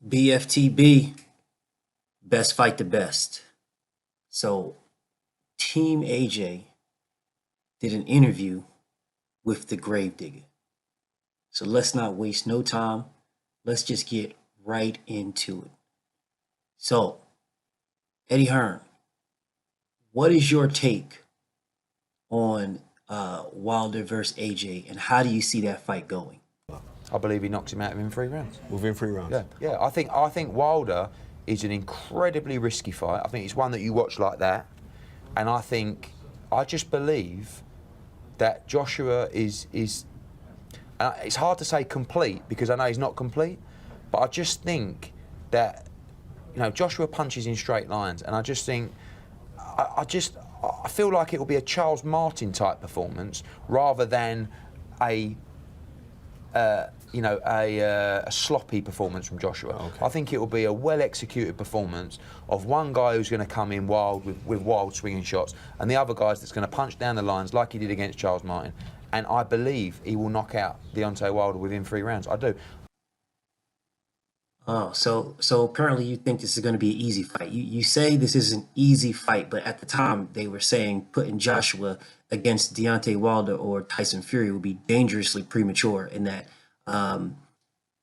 BFTB, best fight the best. So, Team AJ did an interview with the Gravedigger. So, let's not waste no time. Let's just get right into it. So, Eddie Hearn, what is your take on Wilder versus AJ, and how do you see that fight going? I believe he knocks him out within 3 rounds. Within 3 rounds? Yeah. I think Wilder is an incredibly risky fight. I think it's one that you watch like that. And I just believe that Joshua is it's hard to say complete because I know he's not complete, but I just think that, Joshua punches in straight lines, and I just think, I feel like it will be a Charles Martin type performance rather than a sloppy performance from Joshua. Okay. I think it will be a well-executed performance of one guy who's going to come in wild with wild swinging shots, and the other guys that's going to punch down the lines like he did against Charles Martin. And I believe he will knock out Deontay Wilder within 3 rounds. I do. Oh, so apparently you think this is going to be an easy fight. You say this is an easy fight, but at the time they were saying putting Joshua against Deontay Wilder or Tyson Fury would be dangerously premature, in that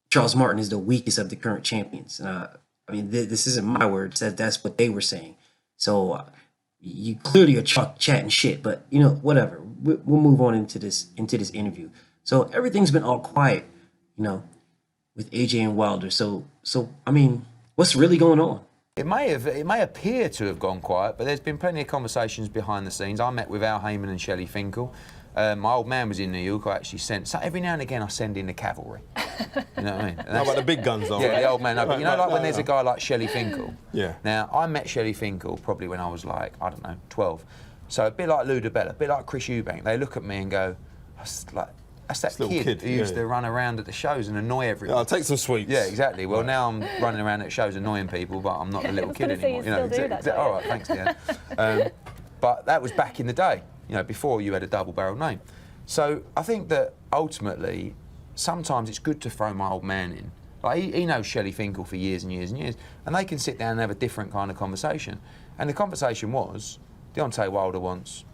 Charles Martin is the weakest of the current champions. This isn't my words. That's what they were saying. So you clearly are chatting shit, but whatever. We'll move on into this interview. So everything's been all quiet, with AJ and Wilder. So what's really going on? It may appear to have gone quiet, but there's been plenty of conversations behind the scenes. I met with Al Heyman and Shelley Finkel. My old man was in New York. I actually every now and again I send in the cavalry. You know what I mean? How about the big guns, though? Yeah, the old man. No, but when there's a guy like Shelley Finkel. Yeah. Now, I met Shelley Finkel probably when I was 12. So a bit like Lou DeBella, a bit like Chris Eubank. They look at me and go, that's that kid who used to run around at the shows and annoy everyone. Yeah, I'll take some sweets. Yeah, exactly. Well, now I'm running around at shows annoying people, but I'm not a little kid anymore. All right, thanks, Deanne. But that was back in the day, before you had a double-barreled name. So I think that ultimately, sometimes it's good to throw my old man in. Like he knows Shelley Finkel for years and years and years, and they can sit down and have a different kind of conversation. And the conversation was, Deontay Wilder wants,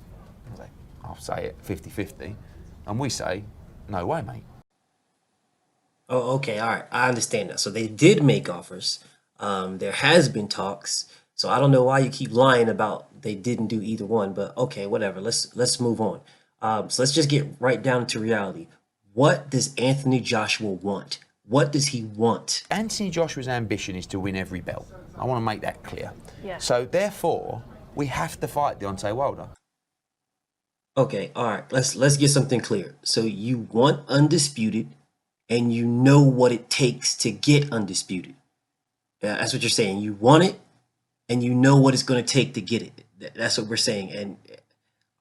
I'll say it, 50-50, and we say, no way, mate. Oh, okay, all right, I understand that. So they did make offers. There has been talks. So I don't know why you keep lying about they didn't do either one, but okay, whatever. Let's move on. So let's just get right down to reality. What does Anthony Joshua want? What does he want? Anthony Joshua's ambition is to win every belt. I want to make that clear. Yeah. So therefore, we have to fight Deontay Wilder. Okay, all right. Let's get something clear. So you want undisputed, and you know what it takes to get undisputed. Yeah, that's what you're saying. You want it, and you know what it's going to take to get it. That's what we're saying. And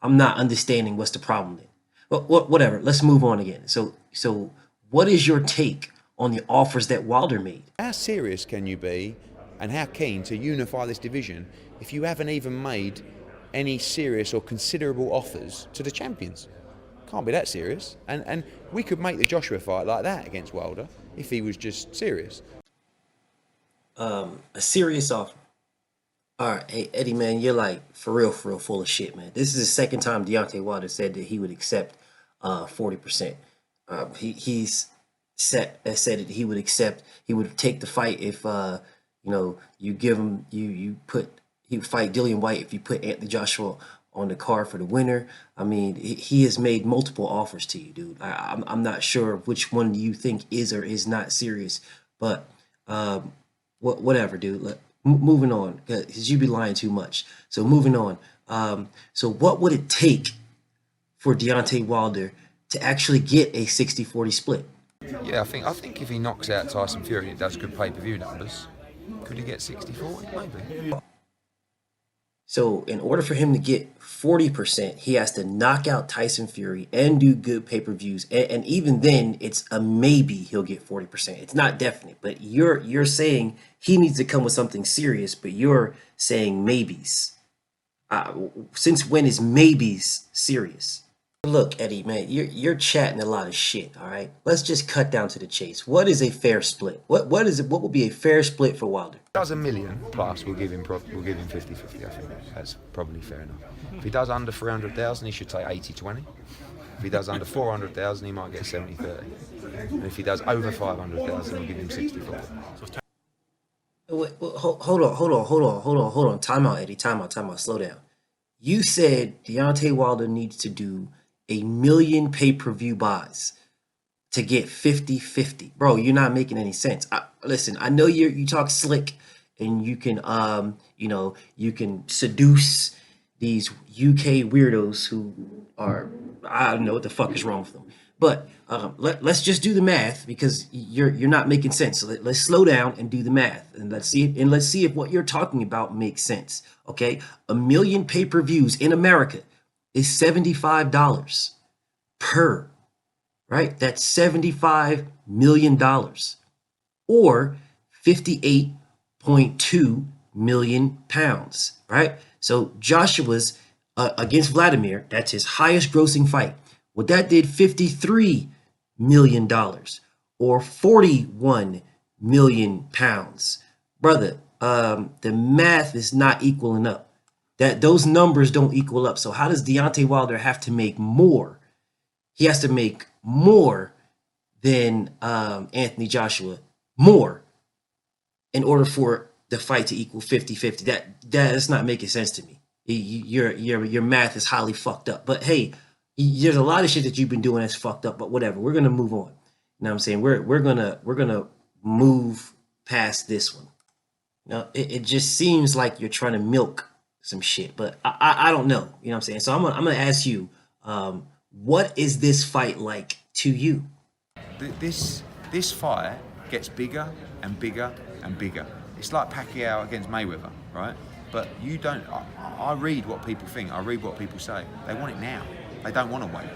I'm not understanding what's the problem then. Well, whatever. Let's move on again. So what is your take on the offers that Wilder made? How serious can you be, and how keen to unify this division if you haven't even made any serious or considerable offers to the champions? Can't be that serious. And we could make the Joshua fight like that against Wilder if he was just serious. A serious offer. All right, hey, Eddie, man, you're for real full of shit, man. This is the second time Deontay Wilder said that he would accept 40%. He's said that he would take the fight if you give him he would fight Dillian White if you put Anthony Joshua on the card for the winner. I mean, he has made multiple offers to you, dude. I'm not sure which one you think is or is not serious, but whatever, dude. Moving on, because you be lying too much. So moving on. So what would it take for Deontay Wilder to actually get a 60-40 split? Yeah, I think if he knocks out Tyson Fury and it does good pay-per-view numbers, could he get 60-40? Maybe. So in order for him to get 40%, he has to knock out Tyson Fury and do good pay-per-views. And even then, it's a maybe he'll get 40%. It's not definite, but you're saying he needs to come with something serious, but you're saying maybes. Since when is maybes serious? Look, Eddie, man, you're chatting a lot of shit. All right, let's just cut down to the chase. What is a fair split? What is it? What would be a fair split for Wilder? Does a million plus, we'll give him 50-50. I think that's probably fair enough. If he does under 300,000, he should take 80-20. If he does under 400,000, he might get 70-30. And if he does over 500,000, we'll give him 60-40. Wait, hold on. Time out, Eddie. Time out. Slow down. You said Deontay Wilder needs to do 1 million pay-per-view buys to get 50-50. Bro, you're not making any sense. Listen, I know you talk slick and you can you can seduce these UK weirdos who are, I don't know what the fuck is wrong with them. But let's just do the math because you're not making sense. So let's slow down and do the math and let's see if what you're talking about makes sense. Okay, 1 million pay-per-views in America is $75 per, right? That's $75 million or 58.2 million pounds, right? So Joshua's against Vladimir, that's his highest grossing fight. Well, that did $53 million or 41 million pounds. Brother, the math is not equaling up. Those numbers don't equal up. So how does Deontay Wilder have to make more? He has to make more than Anthony Joshua, more, in order for the fight to equal 50-50. That is not making sense to me. Your math is highly fucked up. But hey, there's a lot of shit that you've been doing that's fucked up, but whatever. We're gonna move on. You know what I'm saying? We're gonna move past this one. Now it just seems like you're trying to milk some shit, but I don't know. You know what I'm saying? So I'm gonna ask you, what is this fight like to you? This fight gets bigger and bigger and bigger. It's like Pacquiao against Mayweather, right? But you don't. I read what people think. I read what people say. They want it now. They don't want to wait.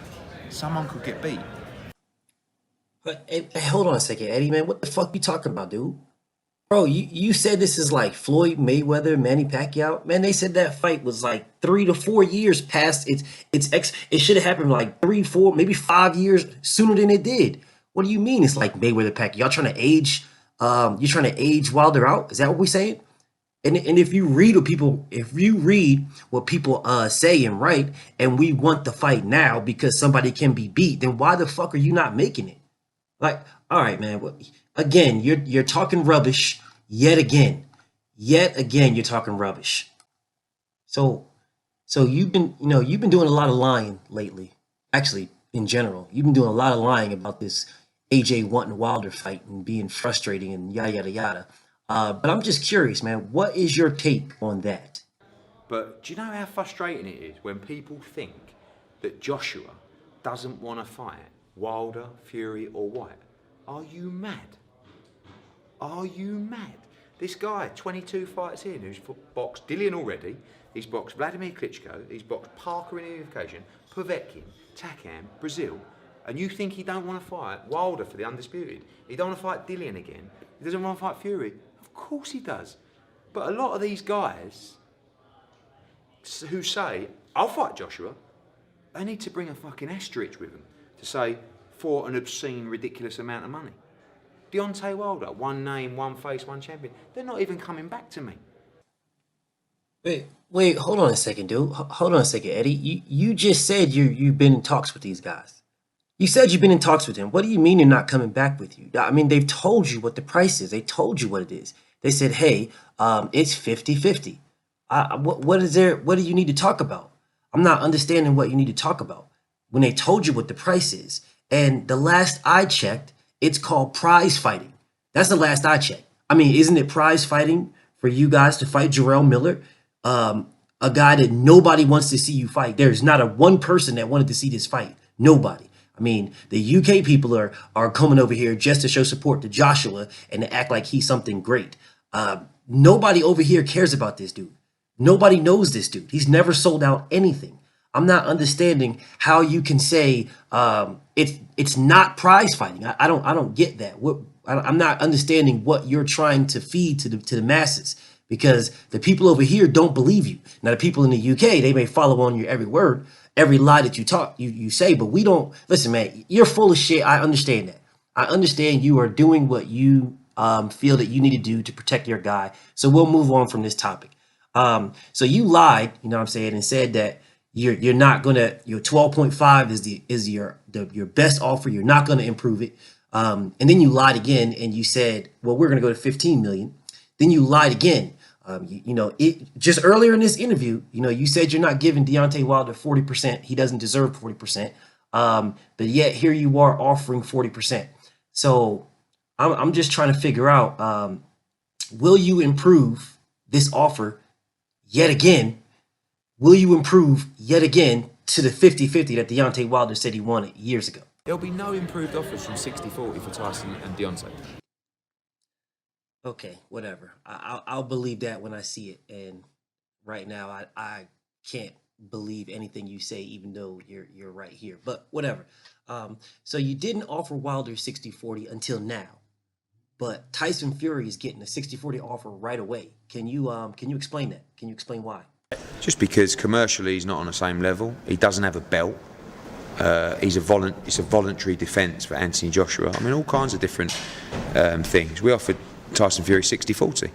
Someone could get beat. But hey, hold on a second, Eddie, man. What the fuck you talking about, dude? Bro, you said this is like Floyd Mayweather, Manny Pacquiao. Man, they said that fight was like 3 to 4 years past it should have happened like 3, 4, maybe 5 years sooner than it did. What do you mean it's like Mayweather Pacquiao? Y'all trying to age you're trying to age Wilder out? Is that what we're saying? And if you read what people say and write, and we want the fight now because somebody can be beat, then why the fuck are you not making it? Like, all right, man. Well, again, you're talking rubbish yet again. Yet again, you're talking rubbish. So you've been doing a lot of lying lately. Actually, in general, you've been doing a lot of lying about this AJ wanting Wilder fight and being frustrating and yada yada yada. But I'm just curious, man. What is your take on that? But do you know how frustrating it is when people think that Joshua doesn't want to fight Wilder, Fury, or White? Are you mad? Are you mad? This guy, 22 fights in, who's boxed Dillian already, he's boxed Vladimir Klitschko, he's boxed Parker in unification, Povetkin, Takam, Brazil, and you think he don't want to fight Wilder for the undisputed? He don't want to fight Dillian again? He doesn't want to fight Fury? Of course he does. But a lot of these guys who say, I'll fight Joshua, they need to bring a fucking asterisk with them to say, for an obscene, ridiculous amount of money. Deontay Wilder, one name, one face, one champion. They're not even coming back to me. Wait, hold on a second, dude. Hold on a second, Eddie. You just said you've been in talks with these guys. You said you've been in talks with them. What do you mean they're not coming back with you? I mean, they've told you what the price is. They told you what it is. They said, hey, it's 50-50. What is there? What do you need to talk about? I'm not understanding what you need to talk about when they told you what the price is. And the last I checked, it's called prize fighting. That's the last I checked. I mean, isn't it prize fighting for you guys to fight Jarrell Miller? A guy that nobody wants to see you fight. There's not a one person that wanted to see this fight. Nobody. I mean, the UK people are coming over here just to show support to Joshua and to act like he's something great. Nobody over here cares about this dude. Nobody knows this dude. He's never sold out anything. I'm not understanding how you can say it's not prize fighting. I don't get that. I'm not understanding what you're trying to feed to the masses, because the people over here don't believe you. Now, the people in the UK, they may follow on your every word, every lie that you say, but we don't listen, man. You're full of shit. I understand that. I understand you are doing what you feel that you need to do to protect your guy. So we'll move on from this topic. So you lied, you know what I'm saying, and said that you're not gonna your 12.5 is your best offer. You're not gonna improve it. And then you lied again and you said, well, we're gonna go to 15 million. Then you lied again. It just earlier in this interview, you said you're not giving Deontay Wilder 40%. He doesn't deserve 40%. But yet here you are offering 40%. So I'm just trying to figure out, will you improve this offer yet again? Will you improve yet again to the 50-50 that Deontay Wilder said he wanted years ago? There'll be no improved offers from 60-40 for Tyson and Deontay. Okay, whatever. I'll believe that when I see it. And right now, I can't believe anything you say, even though you're right here. But whatever. So you didn't offer Wilder 60-40 until now, but Tyson Fury is getting a 60-40 offer right away. Can you explain that? Can you explain why? Just because commercially he's not on the same level. He doesn't have a belt. It's a voluntary defence for Anthony Joshua. I mean, all kinds of different things. We offered Tyson Fury 60-40.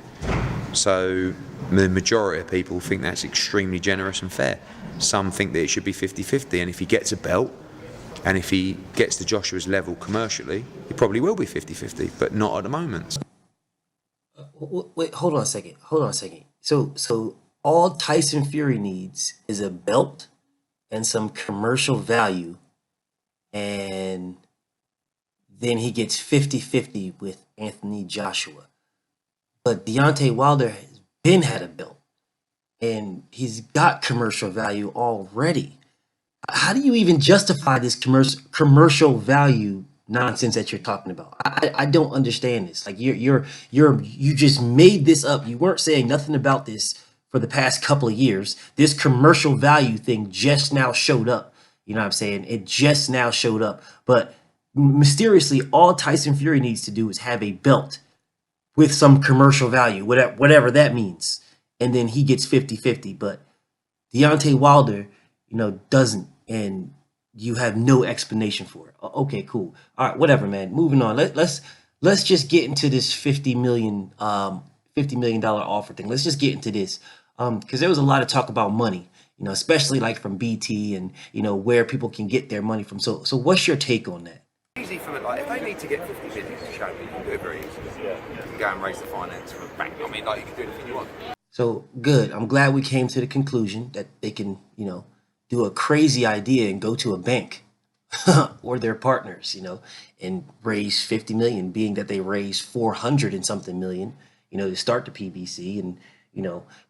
So the majority of people think that's extremely generous and fair. Some think that it should be 50-50, and if he gets a belt, and if he gets to Joshua's level commercially, it probably will be 50-50, but not at the moment. Wait, hold on a second. So all Tyson Fury needs is a belt and some commercial value, and then he gets 50-50 with Anthony Joshua. But Deontay Wilder has been had a belt, and he's got commercial value already. How do you even justify this commercial value nonsense that you're talking about? I don't understand this. Like you just made this up. You weren't saying nothing about this for the past couple of years. This commercial value thing just now showed up. You know what I'm saying? It just now showed up. But mysteriously, all Tyson Fury needs to do is have a belt with some commercial value, whatever that means. And then he gets 50-50. But Deontay Wilder, doesn't, and you have no explanation for it. Okay, cool. All right, whatever, man. Moving on. Let's just get into this $50 million offer thing. Let's just get into this. Because there was a lot of talk about money, especially like from BT and where people can get their money from. So what's your take on that? Easy for it, like if they need to get 50 million to show me, you can do it very easily. You can go and raise the finance from a bank. I mean, like you can do anything you want. So good. I'm glad we came to the conclusion that they can, do a crazy idea and go to a bank or their partners, and raise 50 million, being that they raised 400 and something million, to start the PBC. And,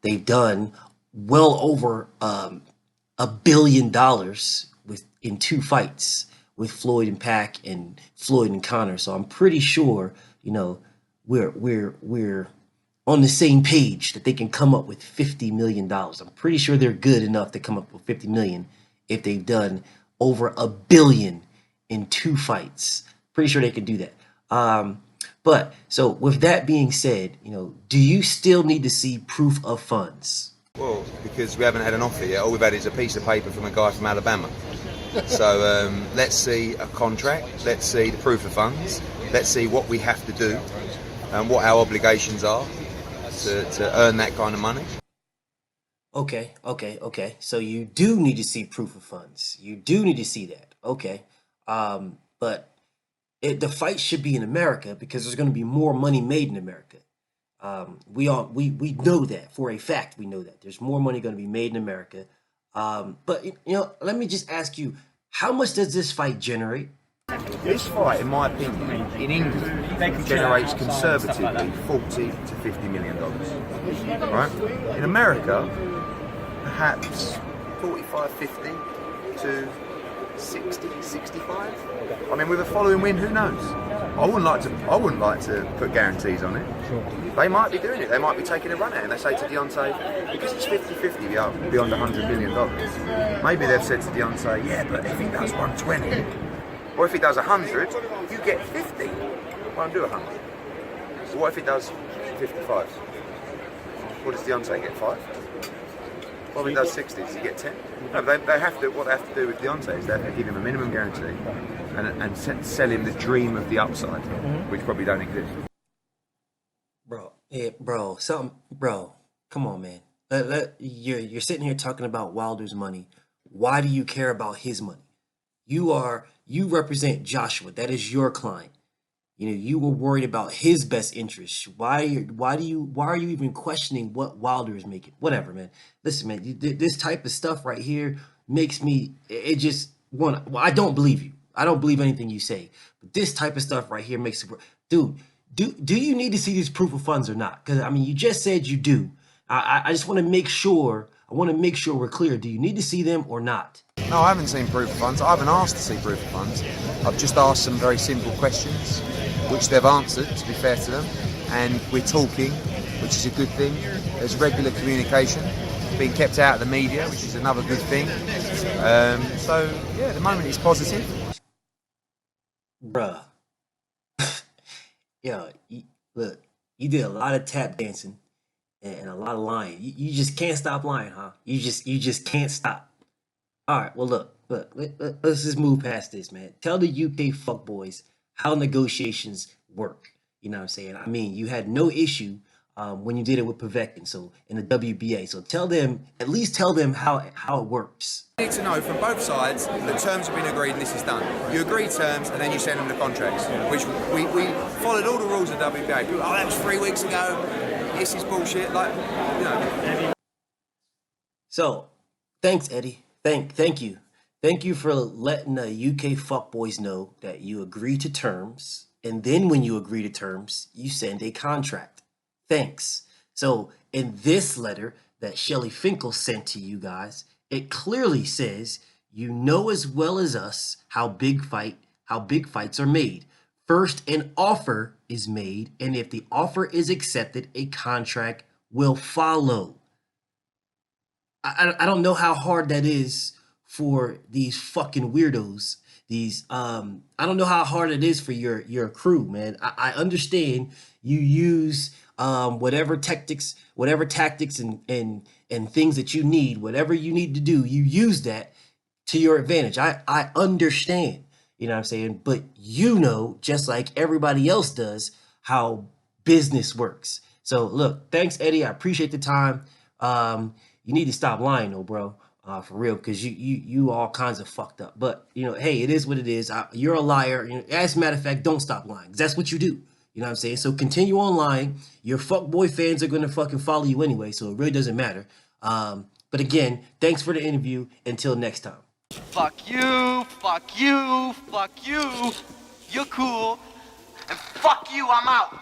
they've done well over $1 billion in 2 fights with Floyd and Pac and Floyd and Connor. So I'm pretty sure, we're on the same page that they can come up with $50 million. I'm pretty sure they're good enough to come up with 50 million if they've done over $1 billion in 2 fights. Pretty sure they could do that. But so with that being said, do you still need to see proof of funds? Well, because we haven't had an offer yet. All we've had is a piece of paper from a guy from Alabama. So let's see a contract. Let's see the proof of funds. Let's see what we have to do and what our obligations are to earn that kind of money. Okay. So you do need to see proof of funds. You do need to see that. Okay. But the fight should be in America because there's going to be more money made in America. We know that for a fact. We know that there's more money going to be made in America. But let me just ask you, how much does this fight generate? This fight, in my opinion, in England, generates conservatively 40 to $50 million. Right? In America, perhaps 45, 50 to 60, 65. I mean, with a following win, who knows? I wouldn't like to put guarantees on it. Sure. They might be doing it. They might be taking a run at it. And they say to Deontay, because it's 50-50 beyond $100 million. Maybe they've said to Deontay, yeah, but if he does 120, or if he does 100, you get 50. Won't do 100. So what if he does 55? What does Deontay get? 5? Bobby does 60. Does he get 10? No, they have to. What they have to do with Deontay is they have to give him a minimum guarantee and sell him the dream of the upside, which probably don't exist. Bro, come on, man. You're sitting here talking about Wilder's money. Why do you care about his money? You represent Joshua. That is your client. You know, you were worried about his best interest. Why are you even questioning what Wilder is making? Whatever, man. Listen, man, this type of stuff right here makes me, I don't believe you. I don't believe anything you say. But this type of stuff right here makes it, dude, do you need to see these proof of funds or not? Because, I mean, you just said you do. I just want to make sure, we're clear. Do you need to see them or not? No, I haven't seen proof of funds. I haven't asked to see proof of funds. I've just asked some very simple questions, which they've answered, to be fair to them. And we're talking, which is a good thing. There's regular communication, being kept out of the media, which is another good thing. So, yeah, the moment is positive. Bruh. Look, you did a lot of tap dancing and a lot of lying. You just can't stop lying, huh? You just can't stop. All right, well, look, let's just move past this, man. Tell the UK fuckboys how negotiations work. You know what I'm saying? I mean, you had no issue when you did it with Povetkin, so in the WBA. So at least tell them how it works. You need to know from both sides that terms have been agreed and this is done. You agree terms and then you send them the contracts, which we followed all the rules of WBA. People, that was 3 weeks ago. This is bullshit. Like, you know. So, thanks, Eddie. Thank you. Thank you for letting the UK fuckboys know that you agree to terms, and then when you agree to terms, you send a contract. Thanks. So in this letter that Shelly Finkel sent to you guys, it clearly says, you know as well as us how big fights are made. First, an offer is made, and if the offer is accepted, a contract will follow. I don't know how hard that is for these fucking weirdos. I don't know how hard it is for your crew, man. I understand you use whatever tactics and things that you need, whatever you need to do, you use that to your advantage. I understand, you know what I'm saying? But you know, just like everybody else does, how business works. So look, thanks, Eddie. I appreciate the time. You need to stop lying though, bro. For real, because you all kinds of fucked up. But, you know, hey, it is what it is. You're a liar. You know, as a matter of fact, don't stop lying. 'Cause that's what you do. You know what I'm saying? So continue on lying. Your fuckboy fans are going to fucking follow you anyway, so it really doesn't matter. But again, thanks for the interview. Until next time. Fuck you, fuck you, fuck you. You're cool. And fuck you, I'm out.